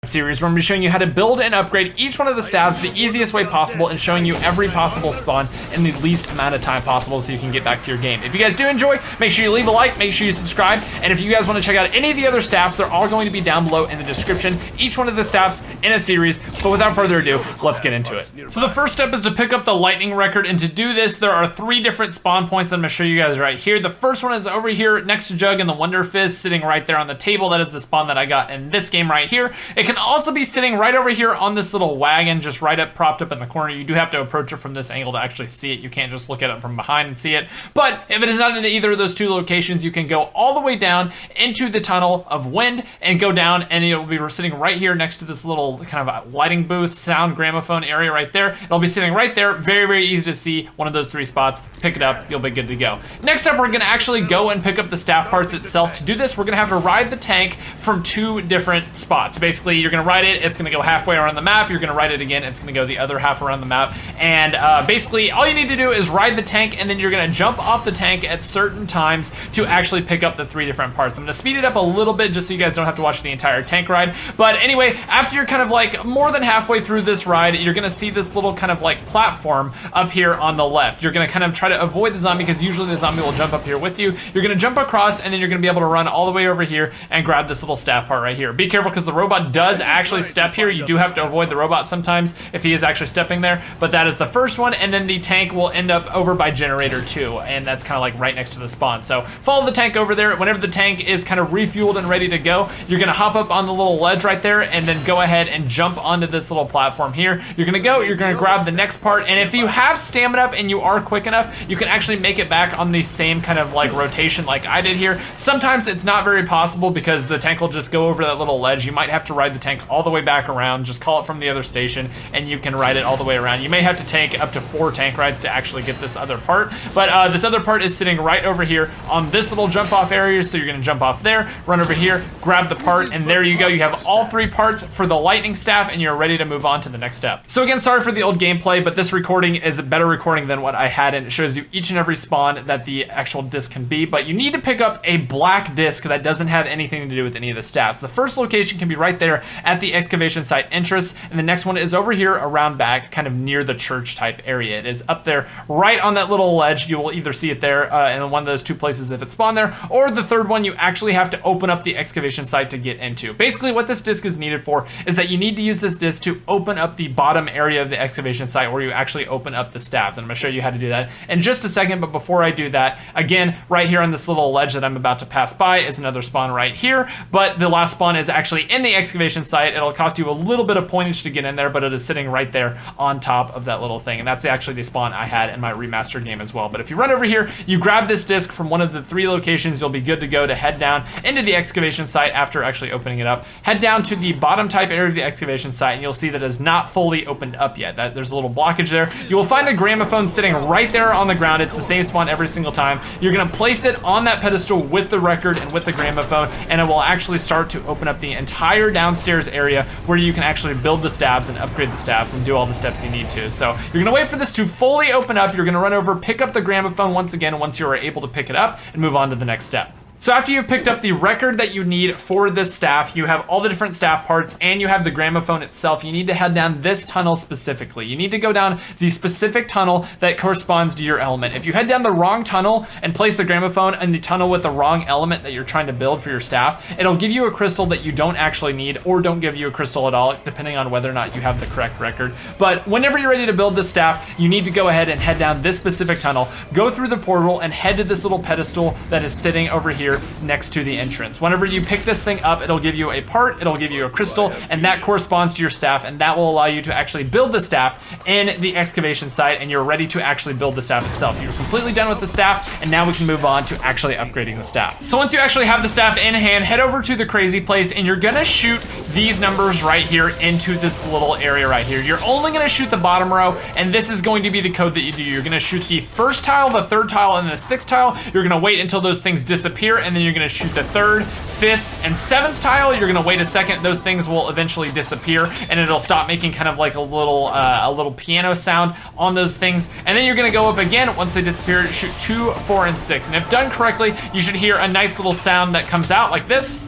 series where I'm going to be showing you how to build and upgrade each one of the staffs the easiest way possible and showing you every possible spawn in the least amount of time possible so you can get back to your game. If you guys do enjoy, make sure you leave a like, make sure you subscribe, and if you guys want to check out any of the other staffs, they're all going to be down below in the description, each one of the staffs in a series. But without further ado, let's get into it. So the first step is to pick up the lightning record, and to do this there are 3 different spawn points that I'm going to show you guys right here. The first one is over here next to Jug and the Wonder Fist, sitting right there on the table. That is the spawn that I got in this game right here. It can also be sitting right over here on this little wagon, just right up propped up in the corner. You do have to approach it from this angle to actually see it. You can't just look at it from behind and see it. But if it is not in either of those 2 locations, you can go all the way down into the tunnel of wind and go down, and it'll be sitting right here next to this little kind of lighting booth, sound gramophone area right there. It'll be sitting right there. Very, very easy to see. One of those 3 spots. Pick it up. You'll be good to go. Next up, we're going to actually go and pick up the staff parts itself. To do this, we're going to have to ride the tank from 2 different spots. Basically, you're going to ride it. It's going to go halfway around the map. You're going to ride it again. It's going to go the other half around the map. And basically, all you need to do is ride the tank, and then you're going to jump off the tank at certain times to actually pick up the 3 different parts. I'm going to speed it up a little bit just so you guys don't have to watch the entire tank ride. But anyway, after you're kind of like more than halfway through this ride, you're going to see this little kind of like platform up here on the left. You're going to kind of try to avoid the zombie because usually the zombie will jump up here with you. You're going to jump across, and then you're going to be able to run all the way over here and grab this little staff part right here. Be careful because the robot does actually step here. You do have to avoid the robot sometimes if he is actually stepping there, but that is the first one, and then the tank will end up over by generator 2, and that's kind of like right next to the spawn. So follow the tank over there. Whenever the tank is kind of refueled and ready to go, you're gonna hop up on the little ledge right there and then go ahead and jump onto this little platform here. You're gonna grab the next part, and if you have stamina up and you are quick enough, you can actually make it back on the same kind of like rotation like I did here. Sometimes it's not very possible because the tank will just go over that little ledge. You might have to ride the tank all the way back around. Just call it from the other station and you can ride it all the way around. You may have to take up to 4 tank rides to actually get this other part, but this other part is sitting right over here on this little jump off area. So you're gonna jump off there, run over here, grab the part, and there you go. You have all 3 parts for the lightning staff, and you're ready to move on to the next step. So again, sorry for the old gameplay, but this recording is a better recording than what I had, and it shows you each and every spawn that the actual disc can be. But you need to pick up a black disc that doesn't have anything to do with any of the staffs. The first location can be right there at the excavation site entrance, and the next one is over here around back, kind of near the church type area. It is up there right on that little ledge. You will either see it there in one of those 2 places if it's spawned there, or the third one you actually have to open up the excavation site to get into. Basically what this disc is needed for is that you need to use this disc to open up the bottom area of the excavation site where you actually open up the staffs, and I'm gonna show you how to do that in just a second. But before I do that, again, right here on this little ledge that I'm about to pass by is another spawn right here, but the last spawn is actually in the excavation site. It'll cost you a little bit of pointage to get in there, but it is sitting right there on top of that little thing, and that's actually the spawn I had in my remastered game as well. But if you run over here, you grab this disc from one of the 3 locations, you'll be good to go to head down into the excavation site after actually opening it up. Head down to the bottom type area of the excavation site, and you'll see that it is not fully opened up yet. There's a little blockage there. You will find a gramophone sitting right there on the ground. It's the same spawn every single time. You're gonna place it on that pedestal with the record and with the gramophone, and it will actually start to open up the entire downstairs area where you can actually build the staffs and upgrade the staffs and do all the steps you need to. So you're gonna wait for this to fully open up. You're gonna run over, pick up the gramophone once again once you are able to pick it up, and move on to the next step. So after you've picked up the record that you need for this staff, you have all the different staff parts, and you have the gramophone itself, you need to head down this tunnel specifically. You need to go down the specific tunnel that corresponds to your element. If you head down the wrong tunnel and place the gramophone in the tunnel with the wrong element that you're trying to build for your staff, it'll give you a crystal that you don't actually need, or don't give you a crystal at all, depending on whether or not you have the correct record. But whenever you're ready to build this staff, you need to go ahead and head down this specific tunnel, go through the portal, and head to this little pedestal that is sitting over here next to the entrance. Whenever you pick this thing up, it'll give you a part, it'll give you a crystal, and that corresponds to your staff, and that will allow you to actually build the staff in the excavation site, and you're ready to actually build the staff itself. You're completely done with the staff, and now we can move on to actually upgrading the staff. So once you actually have the staff in hand, head over to the crazy place, and you're gonna shoot these numbers right here into this little area right here. You're only gonna shoot the bottom row, and this is going to be the code that you do. You're gonna shoot the first tile, the third tile, and the sixth tile. You're gonna wait until those things disappear, and then you're gonna shoot the third, fifth, and seventh tile. You're gonna wait a second. Those things will eventually disappear, and it'll stop making kind of like a little piano sound on those things. And then you're gonna go up again. Once they disappear, shoot 2, 4, and 6. And if done correctly, you should hear a nice little sound that comes out like this.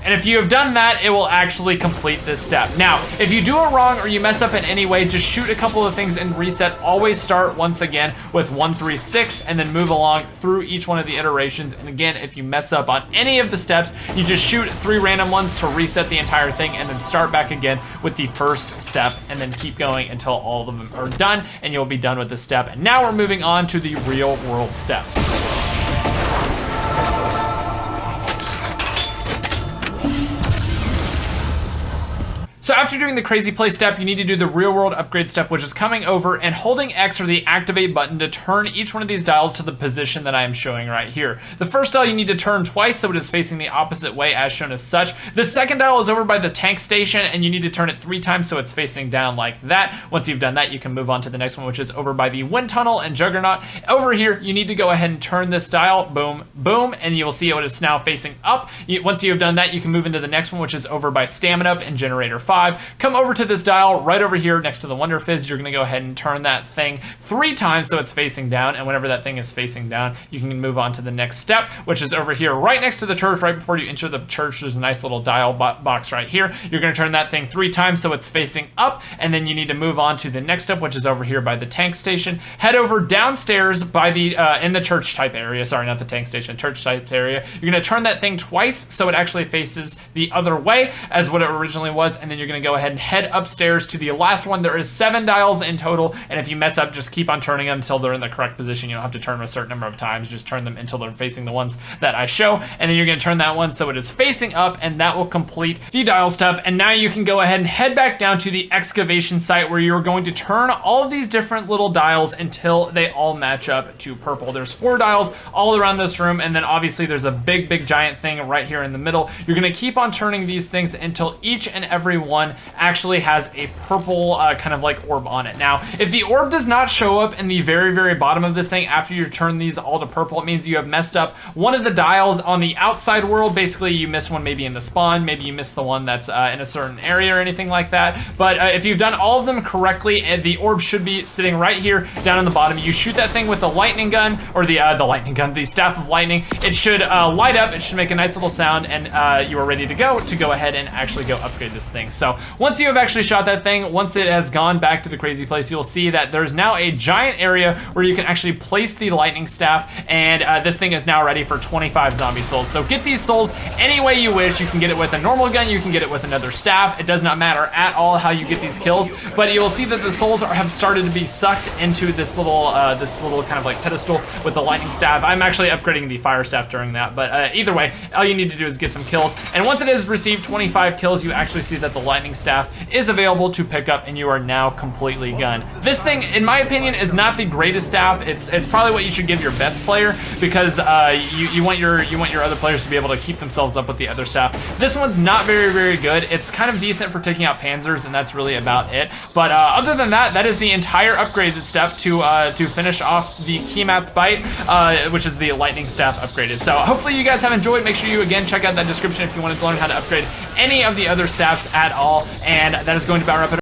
And if you have done that, it will actually complete this step. Now, if you do it wrong or you mess up in any way, just shoot a couple of things and reset. Always start once again with 1, 3, 6, and then move along through each one of the iterations. And again, if you mess up on any of the steps, you just shoot 3 random ones to reset the entire thing, and then start back again with the first step, and then keep going until all of them are done, and you'll be done with this step. And now we're moving on to the real world step. So after doing the crazy play step, you need to do the real world upgrade step, which is coming over and holding X or the activate button to turn each one of these dials to the position that I am showing right here. The first dial you need to turn twice so it is facing the opposite way as shown as such. The second dial is over by the tank station and you need to turn it 3 times so it's facing down like that. Once you've done that, you can move on to the next one, which is over by the wind tunnel and juggernaut. Over here, you need to go ahead and turn this dial, boom, boom, and you will see it is now facing up. Once you have done that, you can move into the next one, which is over by stamina and generator 5. Come over to this dial right over here next to the Wonder Fizz. You're gonna go ahead and turn that thing 3 times so it's facing down, and whenever that thing is facing down, you can move on to the next step, which is over here right next to the church. Right before you enter the church, there's a nice little dial box right here. You're gonna turn that thing 3 times so it's facing up, and then you need to move on to the next step, which is over here by the tank station. Head over downstairs by the in the church type area. Sorry, not the tank station, church type area. You're gonna turn that thing twice so it actually faces the other way as what it originally was, and then you're gonna go ahead and head upstairs to the last one. There is 7 dials in total, and if you mess up, just keep on turning them until they're in the correct position. You don't have to turn them a certain number of times, just turn them until they're facing the ones that I show, and then you're gonna turn that one so it is facing up, and that will complete the dial step. And now you can go ahead and head back down to the excavation site where you're going to turn all of these different little dials until they all match up to purple. There's 4 dials all around this room, and then obviously there's a big giant thing right here in the middle. You're gonna keep on turning these things until each and every one actually has a purple kind of like orb on it. Now, if the orb does not show up in the very bottom of this thing after you turn these all to purple, it means you have messed up one of the dials on the outside world. Basically, you missed one maybe in the spawn, maybe you missed the one that's in a certain area or anything like that. But if you've done all of them correctly, the orb should be sitting right here down in the bottom. You shoot that thing with the lightning gun, or the lightning gun, the staff of lightning. It should light up, it should make a nice little sound, and you are ready to go ahead and actually go upgrade this thing. So once you have actually shot that thing, once it has gone back to the crazy place, you'll see that there's now a giant area where you can actually place the lightning staff, and this thing is now ready for 25 zombie souls. So get these souls any way you wish. You can get it with a normal gun, you can get it with another staff. It does not matter at all how you get these kills, but you will see that the souls have started to be sucked into this little kind of like pedestal with the lightning staff. I'm actually upgrading the fire staff during that, but either way, all you need to do is get some kills, and once it has received 25 kills, you actually see that the lightning staff is available to pick up, and you are now completely gunned. This thing, in my opinion, is not the greatest staff. It's probably what you should give your best player, because you want your other players to be able to keep themselves up with the other staff. This one's not very good. It's kind of decent for taking out panzers, and that's really about it. But other than that, that is the entire upgraded step to finish off the Keymat's Bite, which is the lightning staff upgraded. So hopefully you guys have enjoyed. Make sure you again check out that description if you want to learn how to upgrade any of the other staffs at all. And that is going to about wrap it up